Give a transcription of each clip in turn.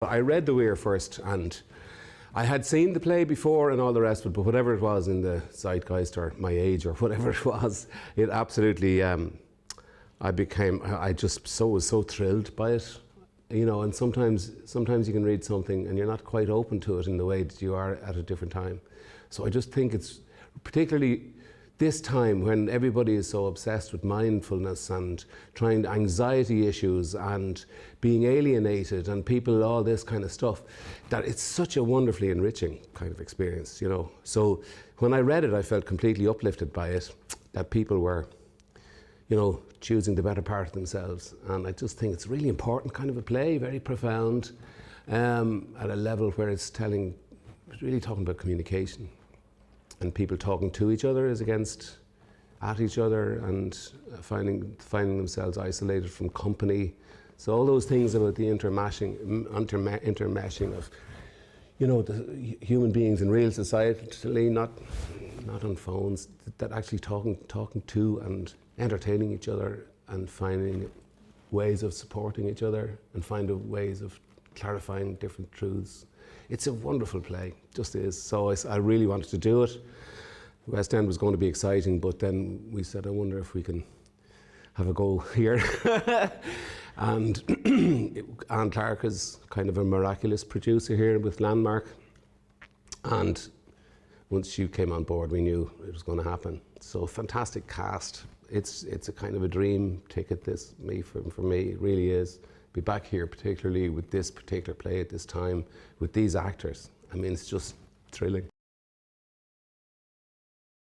I read The Weir first, and I had seen the play before and all the rest of it, but whatever it was in the zeitgeist or my age or whatever it was, it absolutely, I just was so thrilled by it. You know, and sometimes you can read something and you're not quite open to it in the way that you are at a different time. So I just think it's particularly this time when everybody is so obsessed with mindfulness and trying anxiety issues and being alienated and people, all this kind of stuff, that it's such a wonderfully enriching kind of experience, you know. So when I read it, I felt completely uplifted by it, that people were, you know, choosing the better part of themselves. And I just think it's a really important kind of a play, very profound, at a level where it's really talking about communication. And people talking to each other as against at each other, and finding themselves isolated from company. So all those things about the intermeshing of, you know, the human beings in real society, not on phones, that actually talking to and entertaining each other and finding ways of supporting each other and finding ways of clarifying different truths. It's a wonderful play, just is. So I really wanted to do it. West End was going to be exciting, but then we said, I wonder if we can have a go here. And Anne Clark is kind of a miraculous producer here with Landmark. And once she came on board, we knew it was going to happen. So fantastic cast. It's a kind of a dream ticket, for me, it really is. Be back here, particularly with this particular play at this time, with these actors. I mean, it's just thrilling.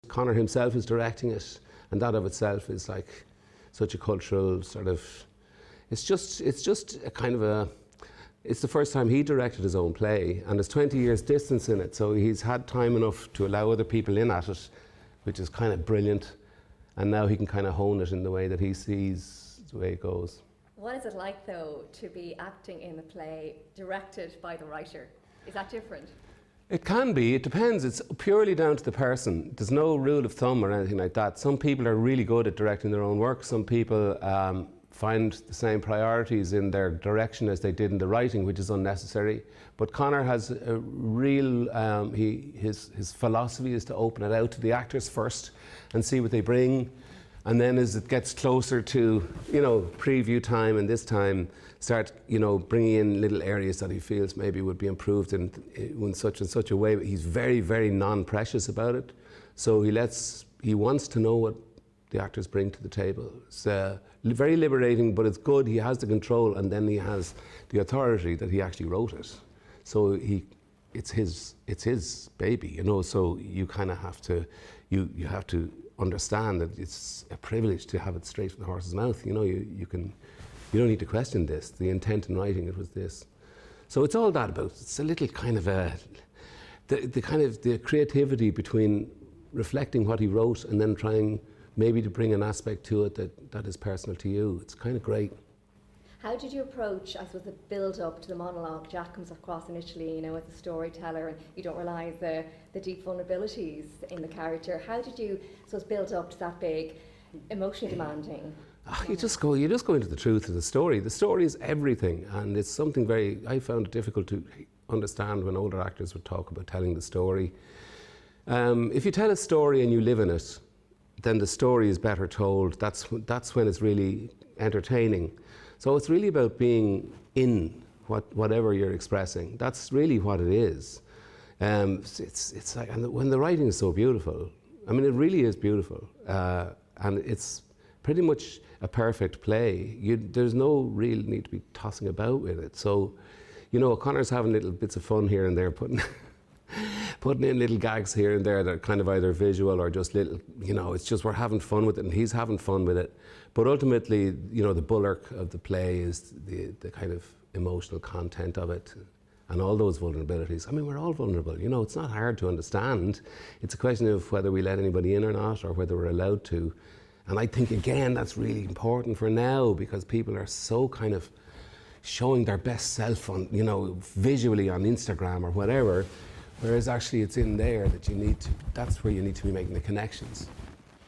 Conor himself is directing it, and that of itself is like such a cultural sort of, it's just a kind of it's the first time he directed his own play, and there's 20 years distance in it, so he's had time enough to allow other people in at it, which is kind of brilliant. And now he can kind of hone it in the way that he sees the way it goes. What is it like, though, to be acting in the play directed by the writer? Is that different? It can be. It depends. It's purely down to the person. There's no rule of thumb or anything like that. Some people are really good at directing their own work. Some people find the same priorities in their direction as they did in the writing, which is unnecessary. But Conor has a real, his philosophy is to open it out to the actors first and see what they bring. And then as it gets closer to, you know, preview time and this time, start, you know, bringing in little areas that he feels maybe would be improved in such and such a way. But he's very, very non-precious about it. So he wants to know what the actors bring to the table. It's very liberating, but it's good. He has the control, and then he has the authority that he actually wrote it. So it's his baby, you know. So you kind of have to, you have to understand that it's a privilege to have it straight from the horse's mouth. You know, you don't need to question this. The intent in writing it was this. So it's all that about. It's a little kind of the creativity between reflecting what he wrote and then trying maybe to bring an aspect to it that is personal to you. It's kind of great. How did you approach, I suppose, the build-up to the monologue? Jack comes across initially, you know, as a storyteller, and you don't realise the deep vulnerabilities in the character. How did you, I suppose, build up to that big, emotionally demanding? You just go into the truth of the story. The story is everything, and it's something I found it difficult to understand when older actors would talk about telling the story. If you tell a story and you live in it, then the story is better told. That's when it's really entertaining. So it's really about being in whatever you're expressing. That's really what it is. It's like, and when the writing is so beautiful, I mean, it really is beautiful, and it's pretty much a perfect play. There's no real need to be tossing about with it. So, you know, Conor's having little bits of fun here and there, putting in little gags here and there that are kind of either visual or just little, you know, it's just we're having fun with it, and he's having fun with it. But ultimately, you know, the bulwark of the play is the kind of emotional content of it and all those vulnerabilities. I mean, we're all vulnerable, you know, it's not hard to understand. It's a question of whether we let anybody in or not, or whether we're allowed to. And I think, again, that's really important for now, because people are so kind of showing their best self on, you know, visually on Instagram or whatever, whereas actually it's in there that that's where you need to be making the connections.